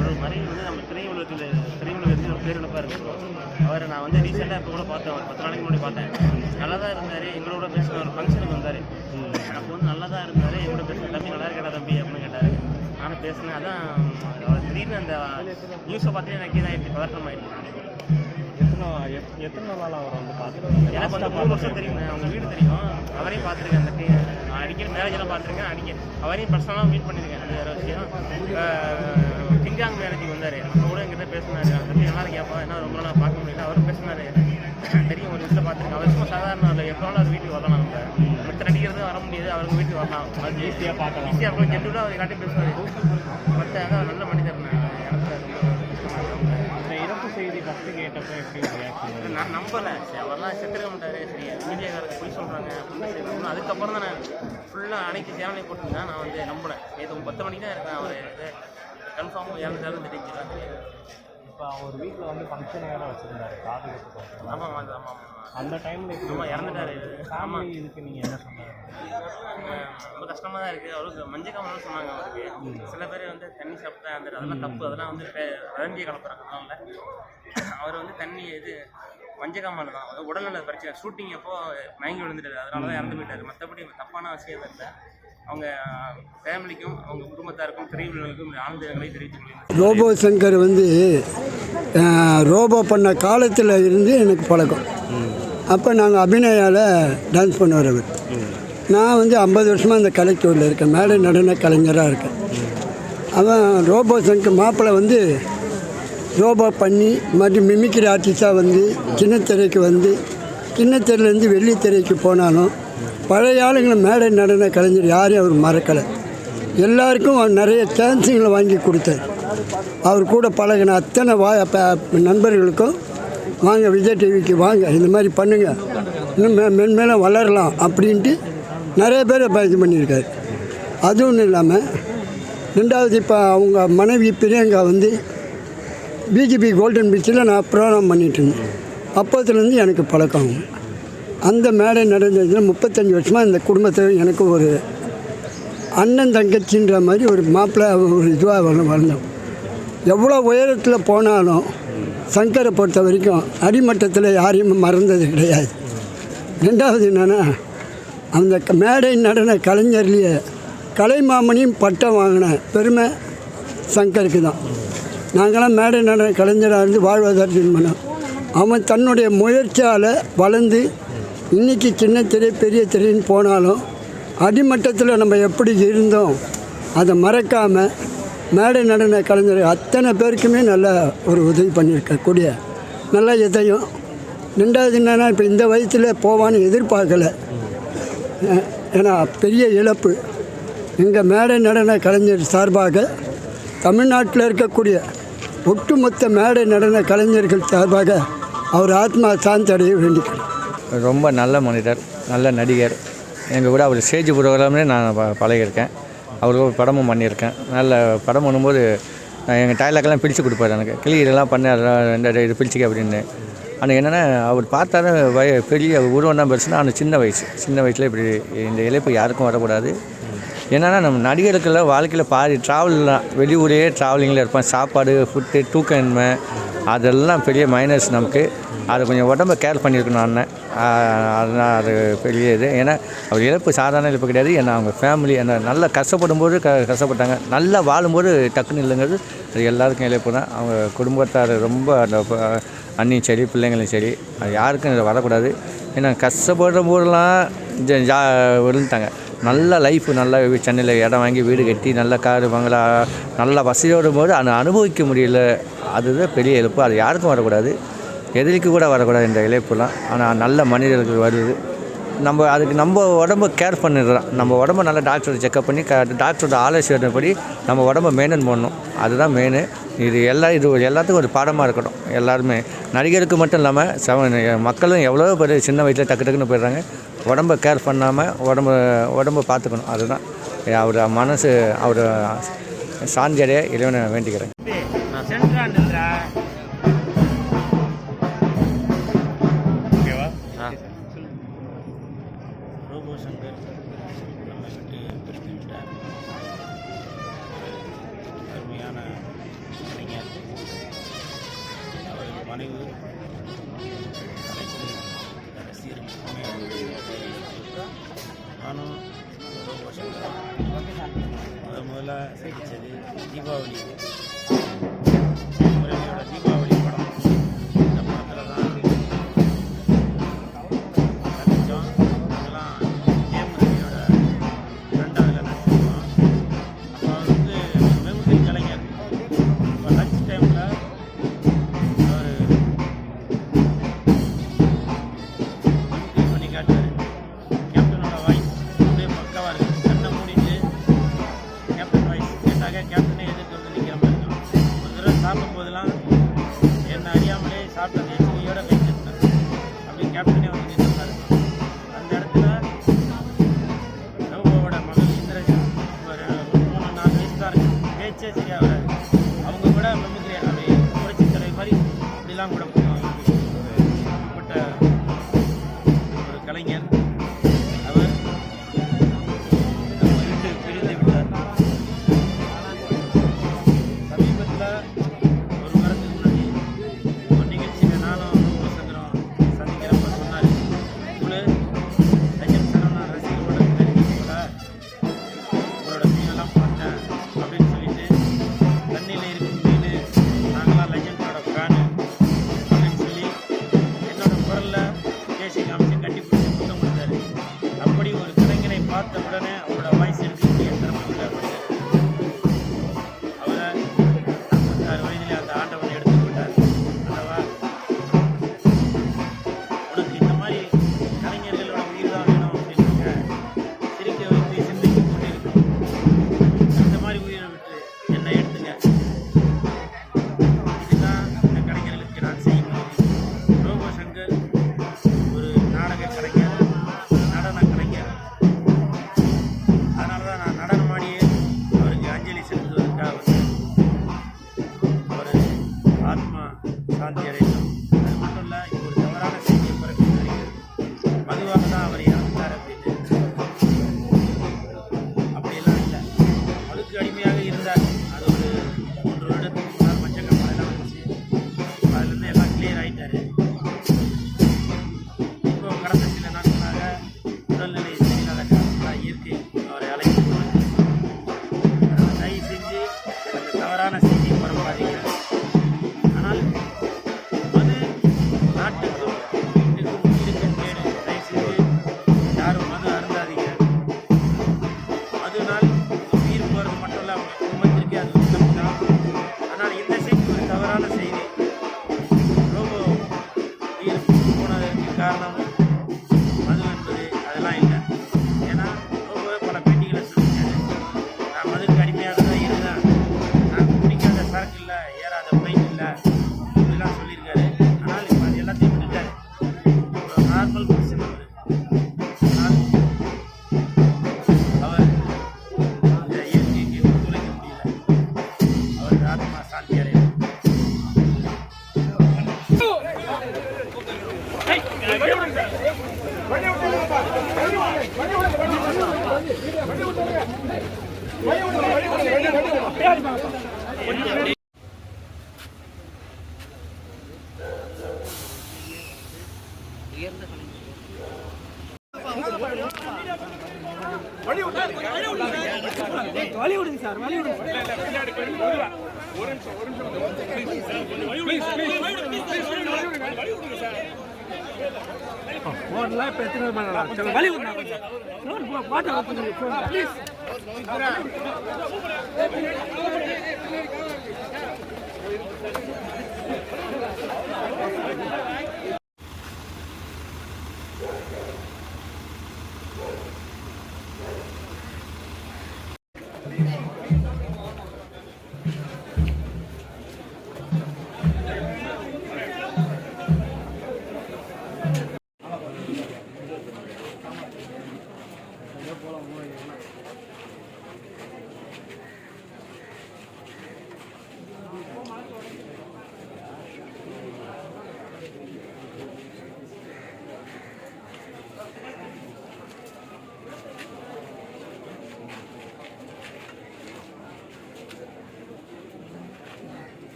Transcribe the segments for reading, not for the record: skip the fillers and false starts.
அவர் மறைவு வந்து நம்ம திரையுலகத்தில் ஒரு பேரிழப்பாக இருக்குது. அவரை நான் வந்து ரீசெண்டாக இப்போ கூட பார்த்தேன், ஒரு 10 நாளைக்கு முன்னாடி பார்த்தேன். நல்லா தான் இருந்தார், எங்களோட பேசின ஒரு ஃபங்க்ஷனுக்கு வந்தார். அப்போ வந்து நல்லா தான் இருந்தார், எங்களோட பேசின தம்பி நல்லா இருக்கா தம்பி அப்படின்னு கேட்டார். நானும் பேசினேன். அதான் அவர் திடீர்னு அந்த நியூஸை பார்த்தே எனக்கு இதாகிடுச்சு, பதற்றமாயிடுச்சு. எத்தனை நாளாக அவர் வந்து பார்த்துருக்கேன்? எனக்கு வந்து 3 வருஷம் தெரியுங்க, அவங்க வீடு தெரியும், அவரையும் பார்த்துருக்கேன். அந்த நான் அடிக்கடி மேரேஜெல்லாம் பார்த்துருக்கேன், அவரையும் பர்சனலாக மீட் பண்ணியிருக்கேன். அது வேறு விஷயம். கிங்காங் மேரேஜுக்கு வந்தார், அப்போ கூட எங்கிட்ட பேசினார். தம்பி நல்லா இருக்கியாப்பா, என்ன ரொம்ப நாளாக பார்க்க முடியல. அவரும் பேசினார், தெரியும், ஒரு வீட்டில் பார்த்துருக்கேன். அவர் சும்மா சாதாரண இல்லை, எப்போ அவர் வீட்டுக்கு வரலாம். நம்ம மற்ற நடிக்கிறது வர முடியாது, அவருக்கு வீட்டுக்கு வரலாம், அது ஈஸியாக பார்க்கலாம். ஈஸியாக இருக்கும், ஜென்ரலாக அவர் காட்டி பேசுவார். மற்ற அதான் நல்ல மனிதர். செய்தி ஃபஸ்ட்டு கேட்டப்போ எப்படி ரியாக்ஷன்? நான் நம்பலை, அவரெல்லாம் செத்துருக்க மாட்டார், சரி மீடியாக்காரங்க போய் சொல்கிறாங்க அப்படின்னு. அதுக்கப்புறம் தான் நான் ஃபுல்லாக அனைத்து சேனலையும் போட்டுருந்தேன். நான் வந்து நம்பினேன். நேற்று 10 மணிக்கு தான் இருக்கேன், அவர் கன்ஃபார்மாக இறந்துட்டாலும் தெரிஞ்சுக்கலாம். இப்போ அவர் வீட்டில் வந்து ஃபங்க்ஷன் வேறு வச்சுருந்தாரு, காது குத்து. ஆமாம் ஆமாம். அந்த டைமில் இறந்துட்டார். ஆமாம். இதுக்கு நீங்கள் என்ன சொன்னாங்க? ரொம்ப கஷ்டமாக தான் இருக்குது. அவருக்கு மஞ்சக்காமல்னு சொன்னாங்க. அவருக்கு சில பேர் வந்து தண்ணி சாப்பிட்டா அந்த அதெல்லாம் தப்பு, அதெல்லாம் வந்து வதந்தியை கலப்புறாங்க. அதனால அவர் வந்து தண்ணி மஞ்சக்காமல் தான், அதாவது உடல்நல பிரச்சனை. ஷூட்டிங் அப்போ மயங்கி விழுந்துட்டாரு, அதனால தான் இறந்து போயிட்டார். மற்றபடி தப்பான விஷயம் இல்லை. அவங்க ஃபேமிலிக்கும் அவங்க குடும்பத்தாருக்கும் திரையுலகிற்கும் ஆழ்ந்த இரங்கலை தெரிவித்துக் கொள்கிறேன். ரோபோ சங்கர் வந்து ரோபோ பண்ண காலத்தில் இருந்து எனக்கு பழக்கம். அப்போ நாங்கள் அபிநயாவில் டான்ஸ் பண்ணுவார் அவர். நான் வந்து 50 வருஷமாக அந்த கலைத்துறையில் இருக்கேன், மேடை நடன கலைஞராக இருக்கேன். அவன் ரோபோ சங்கர் மாப்பிள்ளை வந்து ரோபோ பண்ணி மறுபடியும் மிமிக்ரி ஆர்டிஸ்டாக வந்து சின்னத்திரைக்கு வந்து சின்னத்திரையிலேருந்து வெள்ளித்திரைக்கு போனாலும் பழைய ஆளுங்களை மேடை நடன கலைஞர் யாரையும் அவர் மறக்கலை. எல்லாருக்கும் நிறைய சான்ஸுங்களை வாங்கி கொடுத்தார். அவர் கூட பழகின அத்தனை நண்பர்களுக்கும் வாங்க விஜய் டிவிக்கு வாங்க, இந்த மாதிரி பண்ணுங்கள், இன்னும் மென்மேலும் வளரலாம் அப்படின்ட்டு நிறைய பேரை இது பண்ணியிருக்காரு. அது ஒன்றும் இல்லாமல் 2வது இப்போ அவங்க மனைவி பிரியங்கா வந்து பிஜேபி கோல்டன் பீச்சில் நான் ப்ரோக்ராம் பண்ணிகிட்டு இருந்தேன். அப்போத்துலேருந்து எனக்கு பழக்கம். அந்த மேடை நடந்ததில் 35 வருஷமாக இந்த குடும்பத்தில் எனக்கு ஒரு அண்ணன் தங்கச்சின்ற மாதிரி ஒரு மாப்பிள்ளை ஒரு இதுவாக வளர்ந்தோம். எவ்வளோ உயரத்தில் போனாலும் சங்கரை பொறுத்த வரைக்கும் அடிமட்டத்தில் யாரையும் மறந்தது கிடையாது. 2வது என்னென்னா, அந்த மேடை நடன கலைஞர்லேயே கலைமாமணியும் பட்டம் வாங்கின பெருமை சங்கருக்கு தான். நாங்களாம் மேடை நடன கலைஞராக இருந்து வாழ்வாதாரத்தின் பண்ணோம். அவன் தன்னுடைய முயற்சியால் வளர்ந்து இன்றைக்கி சின்ன திரை பெரிய திரைன்னு போனாலும் அடிமட்டத்தில் நம்ம எப்படி இருந்தோம் அதை மறக்காமல் மேடை நடன கலைஞர் அத்தனை பேருக்குமே நல்ல ஒரு உதவி பண்ணியிருக்கக்கூடிய நல்ல இதையும். 2வது என்னென்னா, இப்போ இந்த வயசில் போவான்னு எதிர்பார்க்கலை. ஏன்னா பெரிய இழப்பு. எங்கள் மேடை நடன கலைஞர் சார்பாக தமிழ்நாட்டில் இருக்கக்கூடிய ஒட்டுமொத்த மேடை நடன கலைஞர்கள் சார்பாக அவர் ஆத்மா சாந்தி அடைய வேண்டிக்கிறேன். ரொம்ப நல்ல மனிதர், நல்ல நடிகர். எங்கள் கூட அவர் ஸ்டேஜ் ப்ரோக்ராம்லேயே நான் பழகியிருக்கேன். அவருக்கு படமும் பண்ணியிருக்கேன். நல்ல படம் பண்ணும்போது எங்கள் டைலாக்கெல்லாம் பிரித்து கொடுப்பாரு. எனக்கு கிளியரெல்லாம் பண்ண அதெல்லாம் இது பிரிச்சுக்க அப்படின்னு. ஆனால் என்னென்னா, அவர் பார்த்தாலும் பெரிய உருவம் தான் பெருசுனா, ஆனால் சின்ன வயசில் இப்படி இந்த இழப்பு யாருக்கும் வரக்கூடாது. என்னென்னா, நம்ம நடிகருக்கெல்லாம் வாழ்க்கையில் பாதி ட்ராவல்லாம், வெளியூரே ட்ராவலிங்கில் இருப்பான். சாப்பாடு, ஃபுட்டு, தூக்கமின்மை அதெல்லாம் பெரிய மைனஸ் நமக்கு. அதை கொஞ்சம் உடம்பை கேர் பண்ணியிருக்கணும் அண்ணன். அதனால் அது பெரிய இது. ஏன்னா அவர் இழப்பு சாதாரண இழப்பு கிடையாது. ஏன்னா அவங்க ஃபேமிலி என்ன நல்லா கஷ்டப்படும்போது கஷ்டப்பட்டாங்க, நல்லா வாழும்போது டக்குன்னு இல்லைங்கிறது அது எல்லாருக்கும் இழப்பு தான். அவங்க குடும்பத்தார் ரொம்ப அந்த அண்ணியும் சரி பிள்ளைங்களும் சரி அது யாருக்கும் இதை வரக்கூடாது. ஏன்னா கஷ்டப்படுற போதெல்லாம் விழுந்துட்டாங்க. நல்ல லைஃப், நல்லா சென்னையில் இடம் வாங்கி வீடு கட்டி நல்ல காரு பங்களா நல்லா வசதியோடும் போது அதை அனுபவிக்க முடியல. அதுதான் பெரிய இழப்பு. அது யாருக்கும் வரக்கூடாது, எதிரிக்கு கூட வரக்கூடாது இந்த இழப்புலாம். ஆனால் நல்ல மனிதர்களுக்கு வருது. நம்ம அதுக்கு நம்ம உடம்பை கேர் பண்ணிடுறோம். நம்ம உடம்பை நல்லா டாக்டரை செக்கப் பண்ணி டாக்டரோட ஆலோசனைப்படி நம்ம உடம்பை மெயின்டைன் பண்ணணும். அதுதான் மெயின். இது எல்லாத்துக்கும் ஒரு பாடமாக இருக்கணும். எல்லாருமே நடிகருக்கு மட்டும் இல்லாமல் மக்களும் எவ்வளோ பேர் சின்ன வயசில் டக்குன்னு போயிடுறாங்க. உடம்பை கேர் பண்ணாமல் உடம்பை பார்த்துக்கணும். அதுதான் அவர் மனசு அவர் சாந்தி அடைய இறைவனை வேண்டிக்கிறேன். ரோபோ சங்கர் நம்ம விட்டு பிரிந்து விட்டார். அருமையான மனைவி ரசிகர்களுக்குமே நானும் ரோபோ சங்கர் முதல்ல சந்தித்தது தீபாவளி முரளியோட தீபாவளி படம். இந்த படத்தில் தான் சந்தித்தோம். அதெல்லாம் முரளியோட 2வது நடிச்சிருக்கோம். அப்போ வந்து மெமுரி கலைஞர் இப்போ லஞ்ச் டைமில் அவர் பண்ணி காட்டுவார். கேப்டனோட வாய்ஸ் அப்படியே பக்காவாக இருக்குது. கண்ணை மூடிட்டு கேப்டன் வாய்ஸ் கேட்டாக்க கேப்டனே எதிர்த்து வந்து நிற்கிற மாதிரி இருக்கும். ஒரு தடவை சாப்பிடும் போதெல்லாம் என்னை அறியாமலே சாப்பிட்டது எச்சியோட கை தட்டினேன். அப்படி கேப்டனே வந்து நிற்கிறதா இருக்கும். அந்த இடத்துல ரோபோவோட மகள் இந்திரஜா ஒரு 3-4 வயசு தான் இருக்கு. பேச்சே சரியாக வராது. அவங்க கூட மெமுரி அப்படி புரட்சி தலைவர் மாதிரி இப்படிலாம் கூட பண்ணுவாங்க. அப்படிப்பட்ட ஒரு கலைஞர் அவர் நம்ம விட்டு பிரிந்து விட்டார். சமீபத்தில் ஒரு வாரத்துக்கு முன்னாடி ஒரு நிகழ்ச்சியில் நானும் ரோபோ சங்கரும் சந்திக்கிறப்ப சொன்னார், இவ்வளோ லட்சம் சரவணா ரசிகர்களோட தெரிஞ்சு கூட உங்களோட மீனெல்லாம் பார்த்தேன் அப்படின்னு சொல்லிட்டு, தண்ணியில் இருக்கும் மீன் நாங்களாம் லெஜண்டோட ஃபேனு அப்படின்னு சொல்லி என்னோட குரலில் பேசி காமிச்சு கட்டி பிடிச்சி முத்தம் கொடுத்தாரு. அப்படி ஒரு கலைஞரை பார்த்த உடனே அவரோட வாய்ஸ் எடுக்கக்கூடிய திறமை உள்ள மனிதர். அவரை 46 வயதிலே அந்த ஆண்டவனை எடுத்து விட்டார். அல்லவா, உனக்கு இந்த மாதிரி கலைஞர்களோட உயிர் தான் வேணும் அப்படின்னு சிரிக்க வைத்து சிந்திக்க கொண்டிருக்கும். இந்த மாதிரி உயிரை விட்டு என்னை எடுத்துங்க. இதுதான் இந்த கலைஞர்களுக்கு நான் செய்யும் உதவி. ரோபோ சங்கர் ஒரு நாடக கலைஞர், நடன கலைஞர். அதனால தான் நான் நடனமாடியே அவருக்கு அஞ்சலி செலுத்துவதற்காக வந்தேன். அவர் ஆத்மா சாந்தி அடையட்டும். அது மட்டும் இல்லை, இது ஒரு தவறான செய்தியை பரப்பி வருகிறது. மதுவாக தான் அவர் இறந்தார் அப்படின்னு. அப்படியெல்லாம் இல்லை. மதுக்கு அடிமையாக இருந்தார். அது ஒரு 3 வருடத்துக்கு முன்னால் மஞ்சக்கம்மாலாம் வந்துச்சு. அதுலேருந்து எல்லாம் கிளியர் ஆகிட்டாரு. இப்போ கடந்த சில நாட்களாக உடல்நிலை சரியில்லாத காரணத்தால் இயற்கை அவரை அழைத்து போனது. தயவு செஞ்சு அந்த தவறான செய்தியை பரப்பாதீங்க. ஆனால் மது நாட்டுக்கும் வீட்டுக்கும் உயிருக்கும் கேடு. தயவு செஞ்சு யாரும் மது அருந்தாதீங்க. மதுனால் உயிர் போகிறது மட்டும் இல்லை, அவங்க குடும்பத்திற்கே அது உத்தம் தான். ஆனால் இந்த செய்தி ஒரு தவறான செய்தி. ரோபோ உயிர் போனதற்கு காரணம் மது என்பது அதெல்லாம் இல்லை. ஏன்னா ரோபோ பல பேட்டிகளை சொல்லியிருக்காரு, நான் மதுக்கு அடிமையாக தான் இருந்தேன், நான் குடிக்காத சரக்கு இல்லை, ஏறாத பிளைட் இல்லை, இப்படிலாம் சொல்லியிருக்காரு. ஆனால் இப்போ அது எல்லாத்தையும் விட்டுட்டாரு. ஒரு நார்மல் பர்சன் அவர். ஆனால் அவர் இந்த இயற்கைக்கு ஒத்துழைக்க முடியல. அவர் ஆத்மா சாந்தி அடையும்.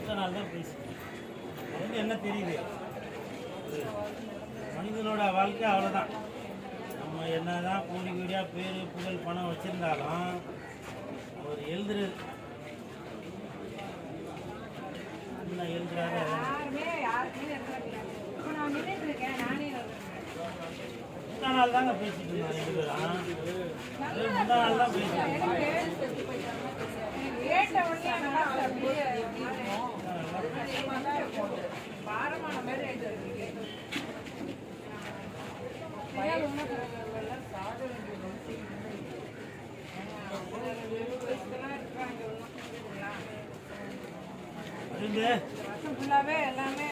அடுத்த நாள் தான் பேசிட்டேன். அது வந்து என்ன தெரியுது, மனிதனோட வாழ்க்கை அவ்வளோதான். நம்ம என்ன தான் கோடி கோடியாக பேர் புகழ் பணம் வச்சுருந்தாலும் அவர் எழுதுறது என்ன எழுதுறாரு முந்தா நாள் தாங்க பேசிட்டு இருந்தோம் 2 பேரும். முந்தா நாள் தான் பேசிட்டு இருந்தோம். ஃபுல்லாகவே எல்லாமே